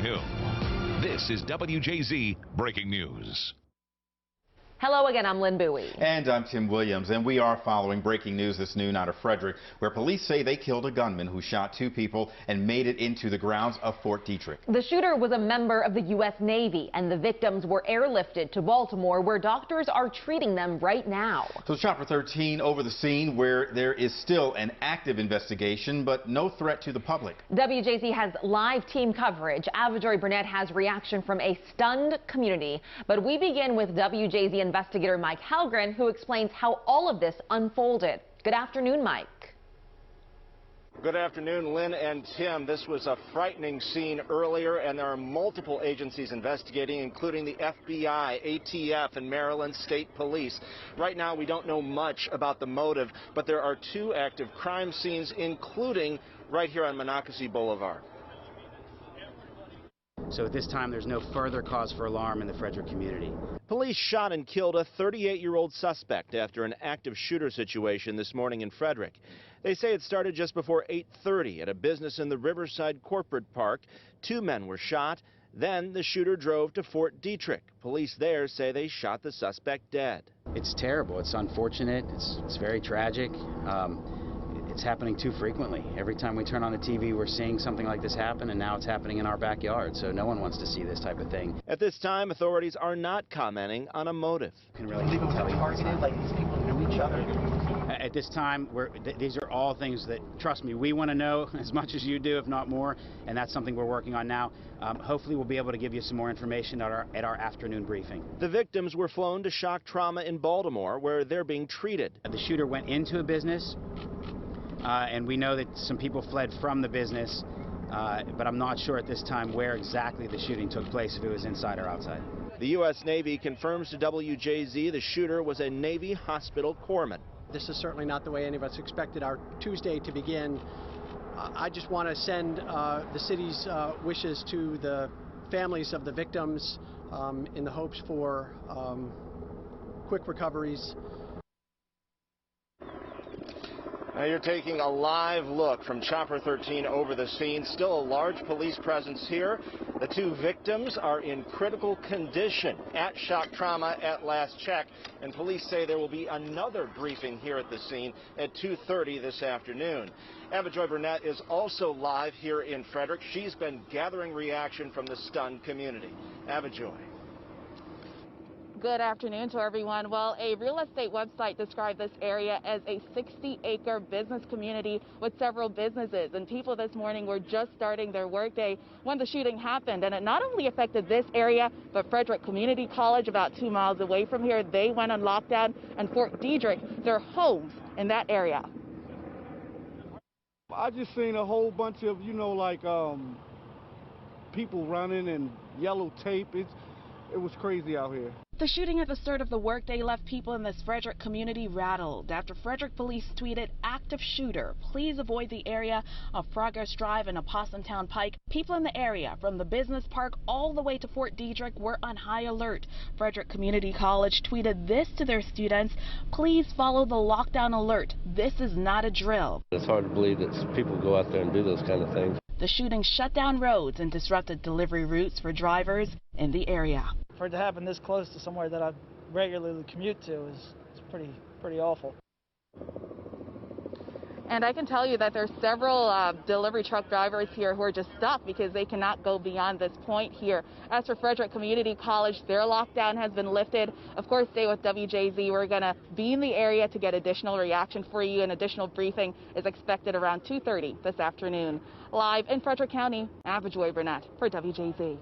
noon. This is WJZ Breaking News. Hello again, I'm Lynn Bowie. And I'm Tim Williams, and we are following breaking news this noon out of Frederick, where police say they killed a gunman who shot 2 people and made it into the grounds of Fort Detrick. The shooter was a member of the U.S. Navy, and the victims were airlifted to Baltimore, where doctors are treating them right now. So Chopper 13 over the scene, where there is still an active investigation, but no threat to the public. WJZ has live team coverage. Avajoy Burnett has reaction from a stunned community. But we begin with WJZ investigator Mike Halgren, who explains how all of this unfolded. Good afternoon, Mike. Good afternoon, Lynn and Tim. This was a frightening scene earlier, and there are multiple agencies investigating, including the FBI, ATF, and Maryland State Police. Right now, we don't know much about the motive, but there are 2 active crime scenes, including right here on Monocacy Boulevard. So at this time, there's no further cause for alarm in the Frederick community. Police shot and killed a 38-year-old suspect after an active shooter situation this morning in Frederick. They say it started just before 8:30 at a business in the Riverside Corporate Park. 2 men were shot. Then the shooter drove to Fort Detrick. Police there say they shot the suspect dead. It's terrible. It's unfortunate. It's very tragic. It's happening too frequently. Every time we turn on the TV, we're seeing something like this happen, and now it's happening in our backyard, so no one wants to see this type of thing. At this time, authorities are not commenting on a motive. Can really tell you targeted, like these people knew each other. At this time, these are all things that, trust me, we want to know as much as you do, if not more, and that's something we're working on now. Hopefully, we'll be able to give you some more information at our afternoon briefing. The victims were flown to shock trauma in Baltimore, where they're being treated. The shooter went into a business. And we know that some people fled from the business, but I'm not sure at this time where exactly the shooting took place, if it was inside or outside. The U.S. Navy confirms to WJZ the shooter was a Navy Hospital Corpsman. This is certainly not the way any of us expected our Tuesday to begin. I just want to send the city's wishes to the families of the victims in the hopes for quick recoveries. Now you're taking a live look from Chopper 13 over the scene. Still a large police presence here. The 2 victims are in critical condition at shock trauma at last check, and police say there will be another briefing here at the scene at 2:30 this afternoon. Avajoy Burnett is also live here in Frederick. She's been gathering reaction from the stunned community. Avajoy. Good afternoon to everyone. Well, a real estate website described this area as a 60-acre business community with several businesses, and people this morning were just starting their workday when the shooting happened, and it not only affected this area, but Frederick Community College about 2 miles away from here, they went on lockdown, and Fort Detrick, their homes in that area. I just seen a whole bunch of, people running and yellow tape. It was crazy out here. The shooting at the start of the workday left people in this Frederick community rattled after Frederick police tweeted, "Active shooter, please avoid the area of Progress Drive and Opossumtown Pike." People in the area from the business park all the way to Fort Detrick were on high alert. Frederick Community College tweeted this to their students, "Please follow the lockdown alert. This is not a drill." It's hard to believe that people go out there and do those kind of things. The shooting shut down roads and disrupted delivery routes for drivers in the area. For it to happen this close to somewhere that I regularly commute to is pretty awful. And I can tell you that there's several delivery truck drivers here who are just stuck because they cannot go beyond this point here. As for Frederick Community College, their lockdown has been lifted. Of course, stay with WJZ. We're going to be in the area to get additional reaction for you. An additional briefing is expected around 2:30 this afternoon. Live in Frederick County, Avajoy Burnett for WJZ.